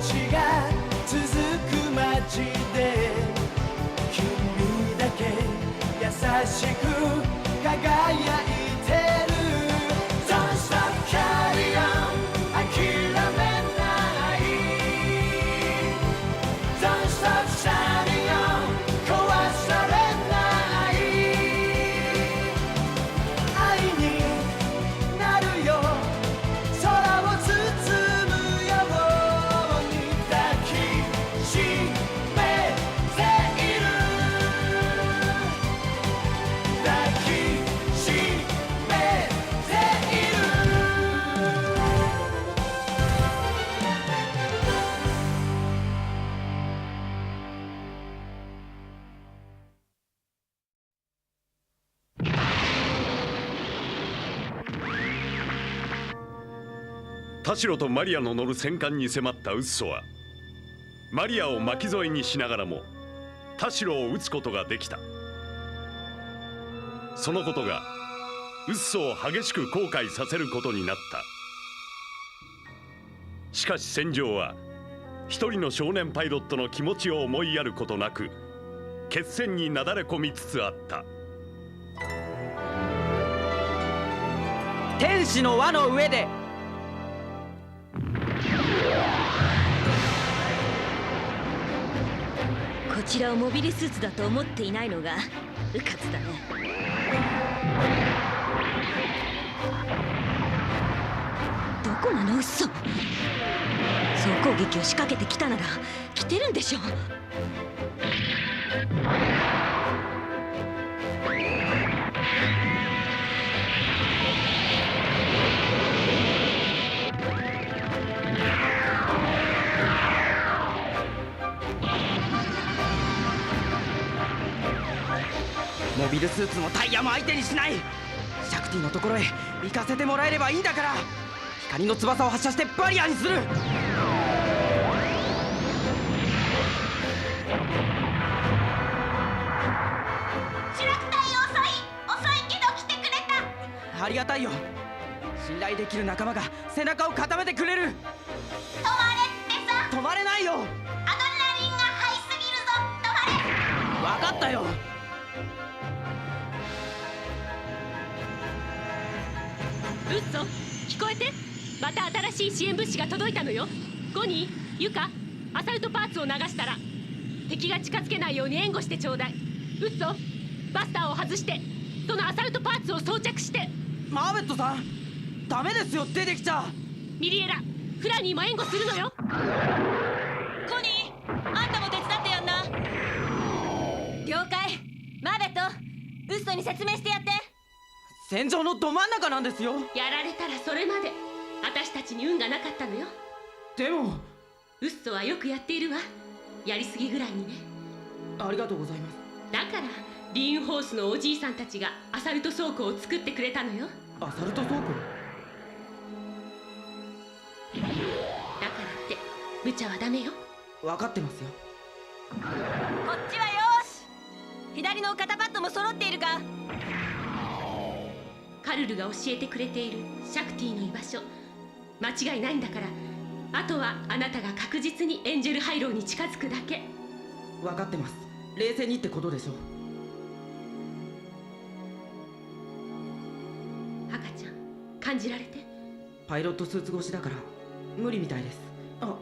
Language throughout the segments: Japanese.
ちが続く街で君だけ優しく輝いてる Don't stop carry on 諦めない Don't stop shining on 壊されない愛になるよ空を包むように抱きしめている抱きしめている田代とマリアの乗る戦艦に迫ったウッソはマリアを巻き添えにしながらも田代を撃つことができた。そのことがウッソを激しく後悔させることになった。しかし戦場は一人の少年パイロットの気持ちを思いやることなく決戦になだれ込みつつあった。天使の輪の上でこちらをモビルスーツだと思っていないのがうかつだね。どこなのウッソ。総攻撃を仕掛けてきたなら来てるんでしょ。モビルスーツもタイヤも相手にしない。シャクティのところへ行かせてもらえればいいんだから。光の翼を発射してバリアにする。チラクタイ遅いけど来てくれた。ありがたいよ。信頼できる仲間が背中を固めてくれる。止まれってさ。止まれないよ。アドレナリンがハイすぎるぞ。止まれ。分かったよ。ウッソ、聞こえて。また新しい支援物資が届いたのよ。ゴニー、ユカ、アサルトパーツを流したら敵が近づけないように援護してちょうだい。ウッソ、バスターを外してそのアサルトパーツを装着して。マーベットさん、ダメですよ、出てきちゃ。ミリエラ、フラニーも援護するのよ。コニー、あんたも手伝ってやんな。了解。マーベット、ウッソに説明してやって。戦場のど真ん中なんですよ。やられたらそれまで。私たちに運がなかったのよ。でもウッソはよくやっているわ。やりすぎぐらいにね。ありがとうございます。だからリーンホースのおじいさんたちがアサルト倉庫を作ってくれたのよ。アサルト倉庫。だからって無茶はダメよ。分かってますよ。こっちはよし。左の肩パッドも揃っているか。カルルが教えてくれているシャクティの居場所、間違いないんだから。あとはあなたが確実にエンジェルハイローに近づくだけ。分かってます。冷静にってことでしょ。赤ちゃん、感じられて。パイロットスーツ越しだから無理みたいです。あ、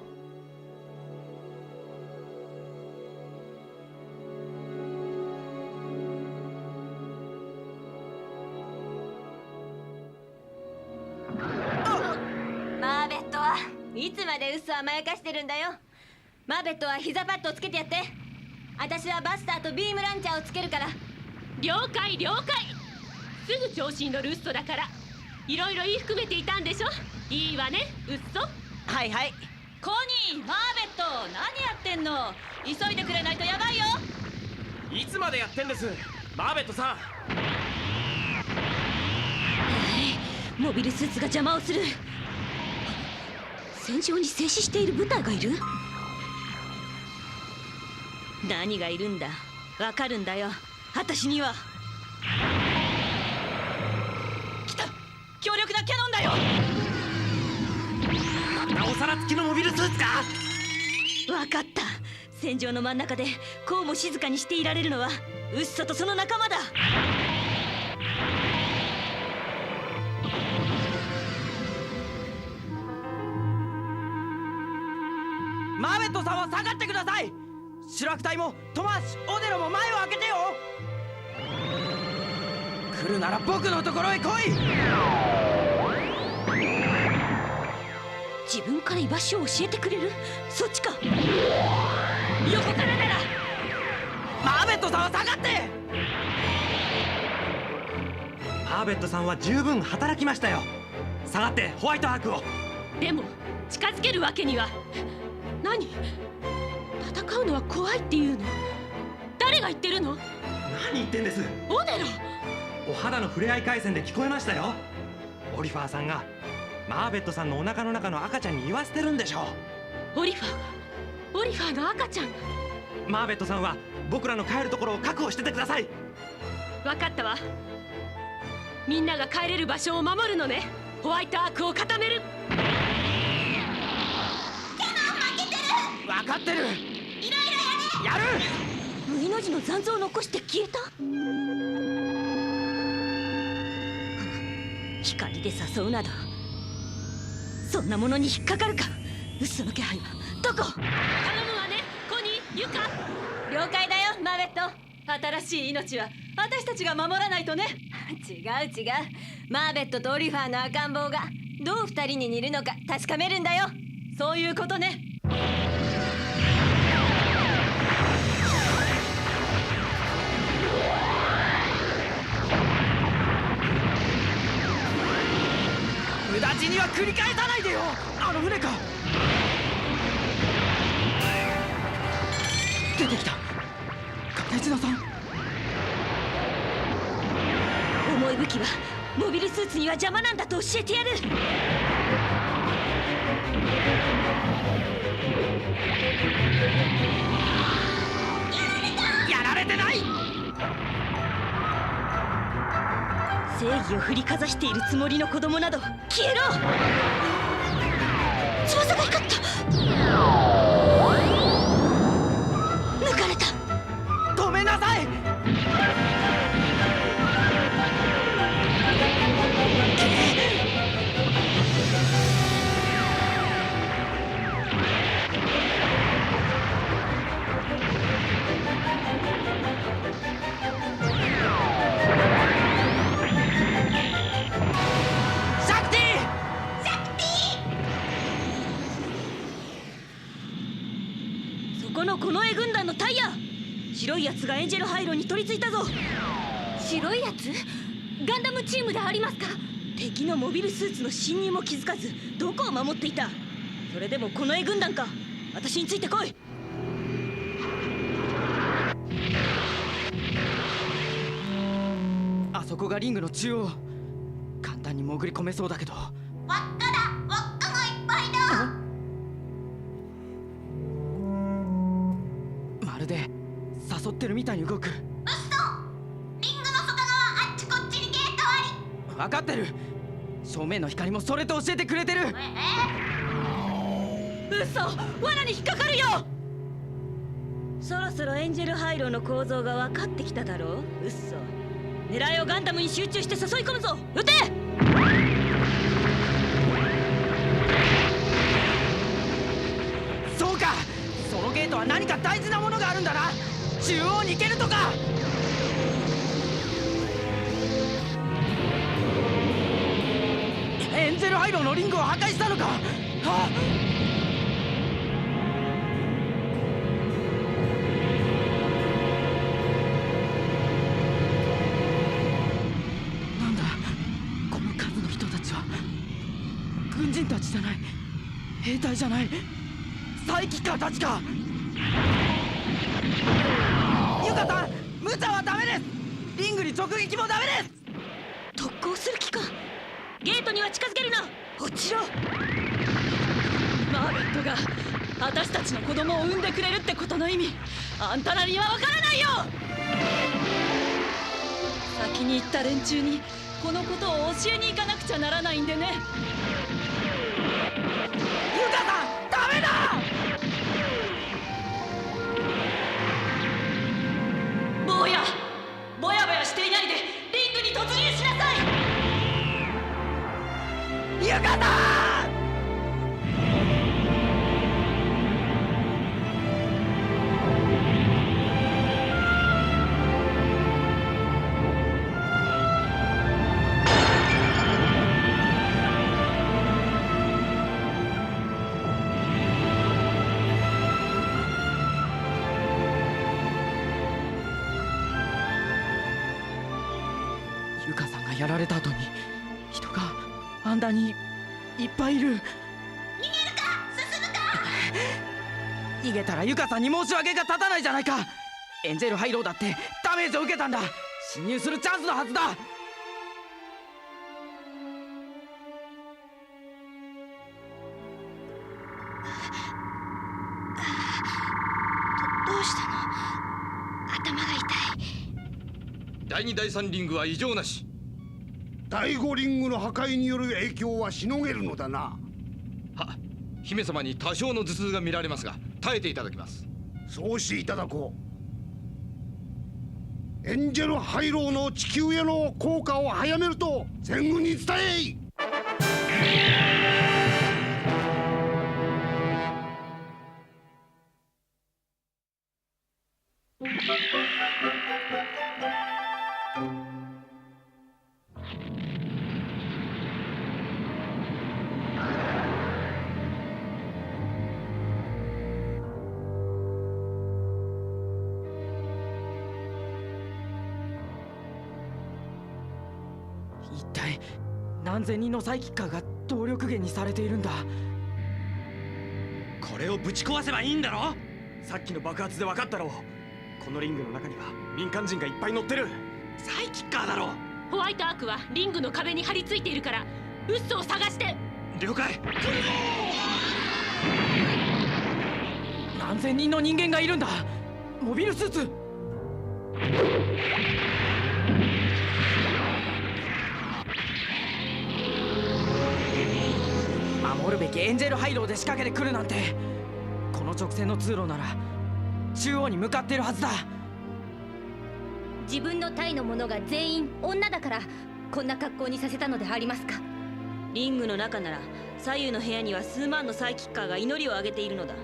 マーベットはいつまで嘘甘やかしてるんだよ。マーベットは膝パッドをつけてやって。私はバスターとビームランチャーをつけるから。了解了解。すぐ調子に乗るウッソだから。いろいろ言い含めていたんでしょ。いいわね、ウッソ。はいはい。コニー、マーベット、何やってんの。急いでくれないとやばいよ。いつまでやってんです、マーベットさん。モビルスーツが邪魔をする。戦場に静止している部隊がいる。何がいるんだ。わかるんだよ、私には。来た、強力なキャノンだよ。なおさら付きのモビルスーツか。わかった。戦場の真ん中でこうも静かにしていられるのはウッソとその仲間だ。マーベットさんは下がってください。シュラク隊もトマーシ、オデロも前を開けてよ。来るなら僕のところへ来い。自分から居場所を教えてくれる？そっちか。横からなら。マーベットさんは下がって。マーベットさんは十分働きましたよ。下がってホワイトアークを。でも近づけるわけには。何？戦うのは怖いっていうの？誰が言ってるの？何言ってんです。オデロ。お肌の触れ合い回線で聞こえましたよ。オリファーさんがマーベットさんのお腹の中の赤ちゃんに言わせてるんでしょう。オリファーの赤ちゃんが。マーベットさんは僕らの帰るところを確保しててください。分かったわ。みんなが帰れる場所を守るのね。ホワイトアークを固める。分かってる。やる。無意の字の残像を残して消えた。光で誘うなどそんなものに引っかかるか。ウッソの気配はどこ？頼むわね、コニー、ユカ。了解だよ、マーベット。新しい命は私たちが守らないとね。違う。マーベットとオリファーの赤ん坊がどう二人に似るのか確かめるんだよ。そういうことね。無駄死には繰り返さないでよ。あの船か。出てきた。カテチナさん。重い武器はモビルスーツには邪魔なんだと教えてやる。やられてない。正義を振りかざしているつもりの子供など消えろ。翼が光った。抜かれた。止めなさい。この絵軍団のタイヤ。白いやつがエンジェルハイロに取り付いたぞ。白いやつ？ガンダムチームでありますか？敵のモビルスーツの侵入も気づかずどこを守っていた。それでもこの絵軍団か。私についてこい。あそこがリングの中央。簡単に潜り込めそうだけど。輪っかがいっぱいだ。まるで誘ってるみたいに動く。うっそ。リングの外側あっちこっちにゲートあり。分かってる。正面の光もそれと教えてくれてる。嘘、罠に引っかかるよ。そろそろエンジェルハイロの構造が分かってきただろう。嘘。狙いをガンダムに集中して誘い込むぞ。撃て。そうか。そのゲートは何か大事なものがあるんだな。中央に行けるとか。エンジェルハイロのリングを破壊したのか。あっ。なんだこの数の人たちは。軍人たちじゃない。兵隊じゃない。サイキッカーたちか。ユカさん、無茶はダメです。リングに直撃もダメです。特攻する気か。ゲートには近づけるな。落ちろ。マーベットが私たちの子供を産んでくれるってことの意味、あんたらにはわからないよ。先に行った連中にこのことを教えに行かなくちゃならないんでね。ユカさん、ダメだ。今やられた後に人があんなにいっぱいいる。逃げるか進むか。逃げたらユカさんに申し訳が立たないじゃないか。エンジェルハイローだってダメージを受けたんだ。侵入するチャンスのはずだ。どうしたの？頭が痛い。第2第3リングは異常なし。第5リングの破壊による影響はしのげるのだな。は、姫様に多少の頭痛が見られますが耐えていただきます。そうしていただこう。エンジェルハイローの地球への降下を早めると全軍に伝え。一体何千人のサイキッカーが動力源にされているんだ。これをぶち壊せばいいんだろ。さっきの爆発で分かったろう。このリングの中には民間人がいっぱい乗ってる。サイキッカーだろ。ホワイトアークはリングの壁に張り付いているからウッソを探して。了解。何千人の人間がいるんだ。モビルスーツ。守るべきエンジェルハイローで仕掛けてくるなんて。この直線の通路なら中央に向かっているはずだ。自分の隊の者が全員女だからこんな格好にさせたのでありますか？リングの中なら左右の部屋には数万のサイキッカーが祈りを上げているのだ。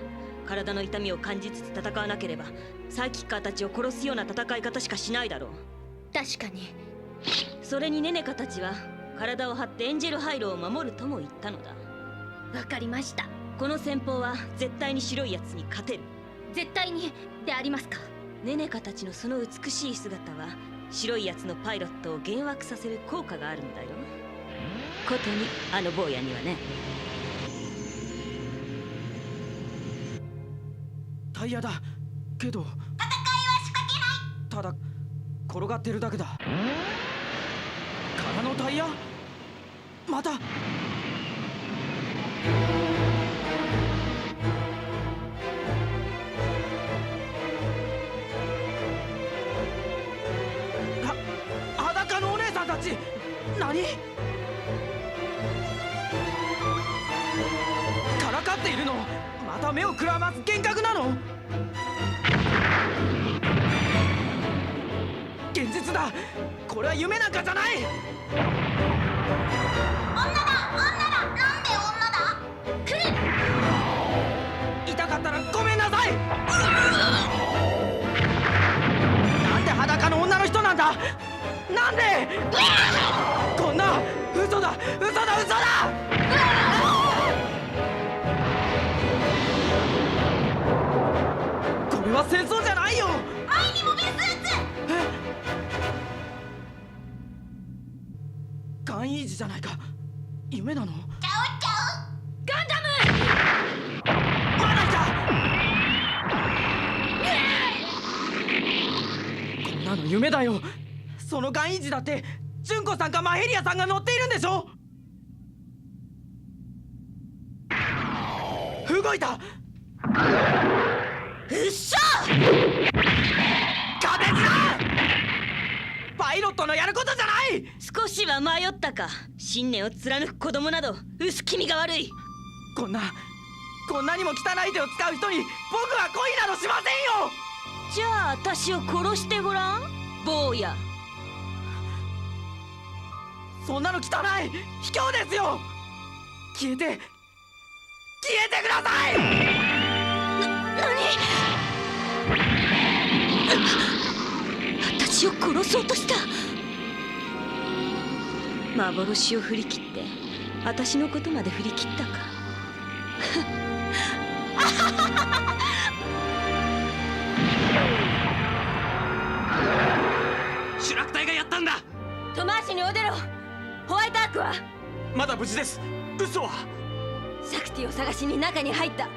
体の痛みを感じつつ戦わなければサイキッカーたちを殺すような戦い方しかしないだろう。確かに。それにネネカたちは体を張ってエンジェルハイローを守るとも言ったのだ。わかりました。この戦法は絶対に白いやつに勝てる。絶対にでありますか？ネネカたちのその美しい姿は白いやつのパイロットを幻惑させる効果があるんだよ。ことにあの坊やにはね。タイヤだけど戦いは仕掛けない。ただ転がってるだけだ。空のタイヤ。また裸のお姉さんたち。何？からかっているの？また目をくらます幻覚なの？現実だ。これは夢なんかじゃない。女だなんで女だ。来る。痛かったらごめんなさい。なんで裸の女の人なんだ。なんでこんな。嘘だ嘘だ嘘だ。これは戦争じゃないよ。前にモビルスーツ。ガンイージじゃないか。夢なの？ちゃうガンダム。まだいた。こんなの夢だよ。そのガンイージだって純子さんかマヘリアさんが乗っているんでしょ。動いた。うっしゃ。勝てずだ。パイロットのやることじゃない。少しは迷ったか。信念を貫く子供など薄気味が悪い。こんなにも汚い手を使う人に僕は恋などしませんよ。じゃあ私を殺してごらん坊や。そんなの汚い卑怯ですよ。消えてください。私を殺そうとした。幻を振り切って私のことまで振り切ったか。シュラク隊がやったんだ。とトマーシュにお出ろ。ホワイトアークは？まだ無事です。嘘は。シャクティを探しに中に入った。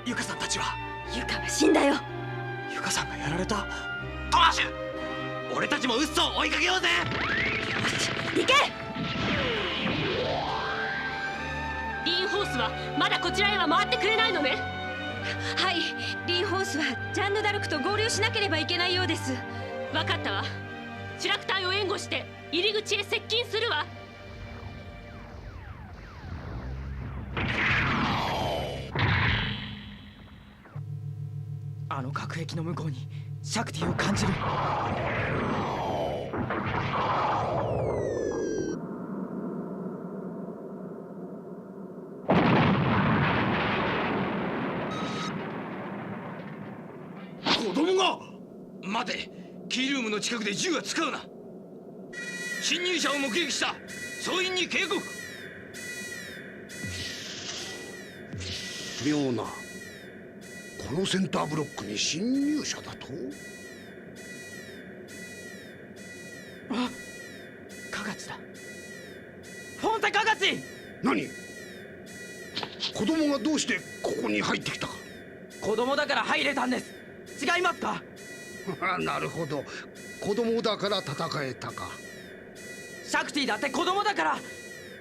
ユカさんたちは。ユカは死んだよ。ユカさんがやられた。トマーシュ、俺たちもウッソを追いかけようぜ。行け。リーンホースはまだこちらへは回ってくれないのね。はい、リンホースはジャンヌ・ダルクと合流しなければいけないようです。分かったわ。シュラク隊を援護して入り口へ接近するわ。あの隔壁の向こうにシャクティを感じる。子供が。待て、キールームの近くで銃は使うな。侵入者を目撃した。総員に警告。妙な。このセンターブロックに侵入者だと。あ、カガチだ。フォンテカガチ。何？子供がどうしてここに入ってきたか。子供だから入れたんです。違いますか？なるほど、子供だから戦えたか。シャクティだって子供だから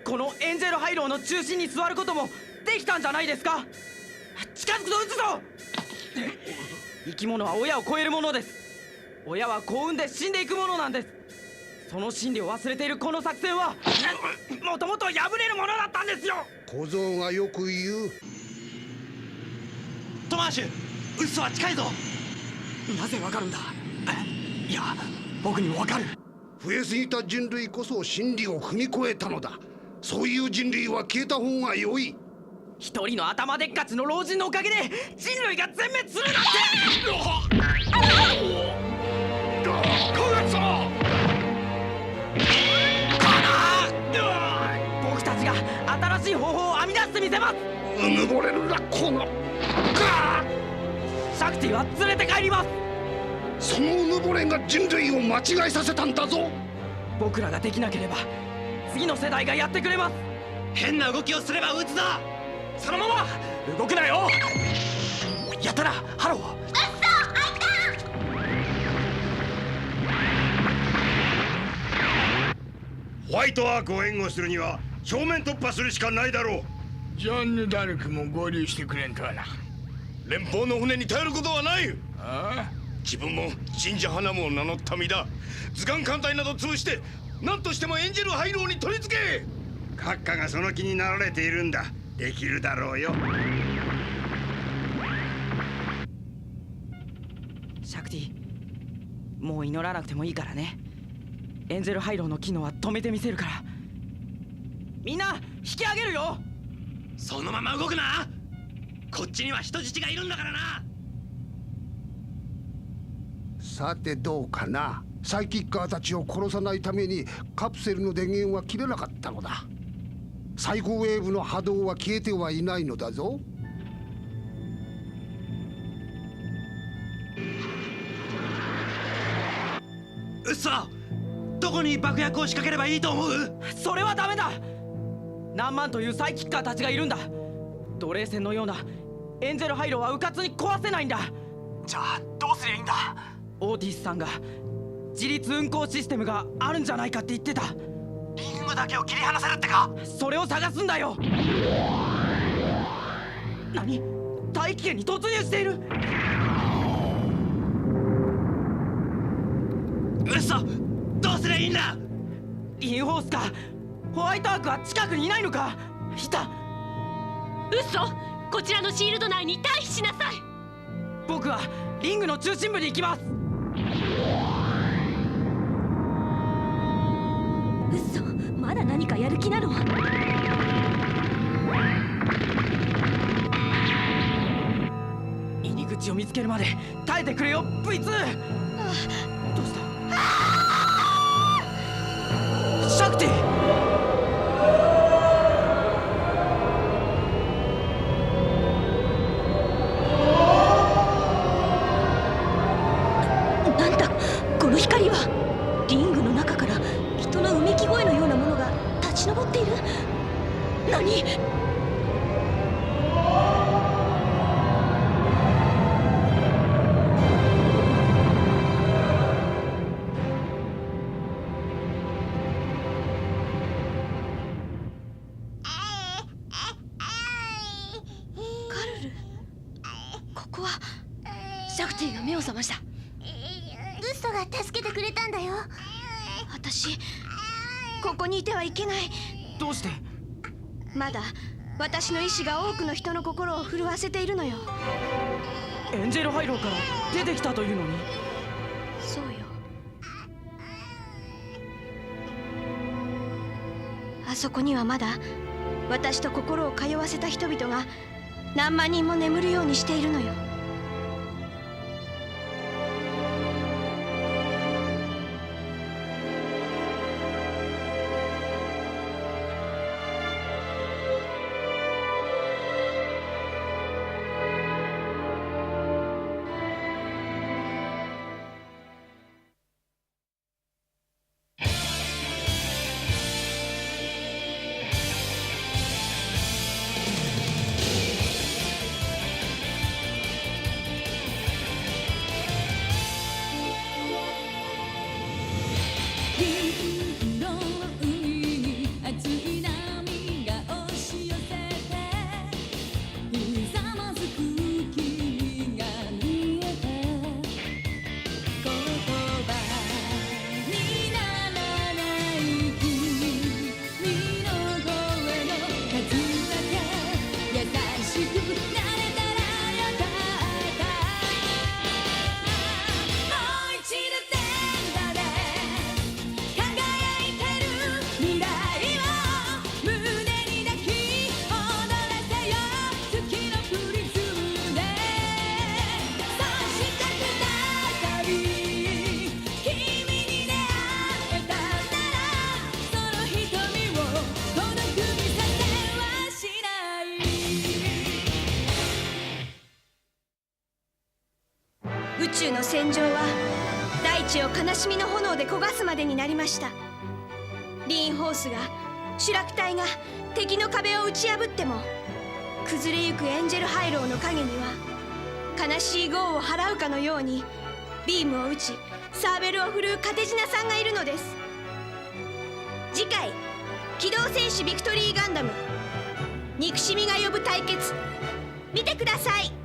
このエンジェルハイローの中心に座ることもできたんじゃないですか。近づくと撃つぞ。生き物は親を超えるものです。親は幸運で死んでいくものなんです。その真理を忘れているこの作戦はもともと破れるものだったんですよ。小僧がよく言う。トマーシュ、ウッソは近いぞ。なぜわかるんだ。いや、僕にもわかる。増えすぎた人類こそ真理を踏み越えたのだ。そういう人類は消えた方が良い。一人の頭でっかちの老人のおかげで人類が全滅するなんて。僕たちが新しい方法を編み出してみせます。うぬぼれるな、このシャクティは連れて帰ります。そのうぬぼれが人類を間違えさせたんだぞ。僕らができなければ次の世代がやってくれます。変な動きをすれば撃つぞ。そのまま動くなよ。やったな、ハロー。ホワイトアークを援護するには正面突破するしかないだろう。ジャンヌ・ダルクも合流してくれんとはな。連邦の船に頼ることはない。ああ、自分も神社花も名乗った身だ。図鑑艦隊など潰して何としてもエンジェルハイローに取り付け。閣下がその気になられているんだ。できるだろうよ。シャクティ、もう祈らなくてもいいからね。エンジェルハイローの機能は止めてみせるから。みんな引き上げるよ。そのまま動くな。こっちには人質がいるんだからな。さてどうかな。サイキッカーたちを殺さないためにカプセルの電源は切れなかったのだ。サイコウェーブの波動は消えてはいないのだぞ。うっそ、どこに爆薬を仕掛ければいいと思う？それはダメだ。何万というサイキッカーたちがいるんだ。奴隷船のようなエンジェルハイローは迂闊に壊せないんだ。じゃあどうすりゃいいんだ。オーティスさんが自立運行システムがあるんじゃないかって言ってた。リングだけを切り離せるってか。それを探すんだよ。何？大気圏に突入している。嘘、どうすりゃいいんだ。リンホースかホワイトアークは近くにいないのか。いた。嘘、こちらのシールド内に退避しなさい。僕はリングの中心部に行きます。嘘、まだ何かやる気なの？入り口を見つけるまで耐えてくれよ V2。 どうした？シャクティ。なんだこの光は。リングの中から人のうめき何？ここはシャクティが目を覚ました。ウッソが助けてくれたんだよ。私ここにいてはいけない。どうして？まだ私の意志が多くの人の心を震わせているのよ。エンジェルハイローから出てきたというのに。そうよ。あそこにはまだ私と心を通わせた人々が何万人も眠るようにしているのよ。宇宙の戦場は大地を悲しみの炎で焦がすまでになりました。リーンホースがシュラク隊が敵の壁を打ち破っても、崩れゆくエンジェルハイローの影には悲しい業を払うかのようにビームを打ちサーベルを振るうカテジナさんがいるのです。次回「機動戦士ビクトリーガンダム憎しみが呼ぶ対決」見てください。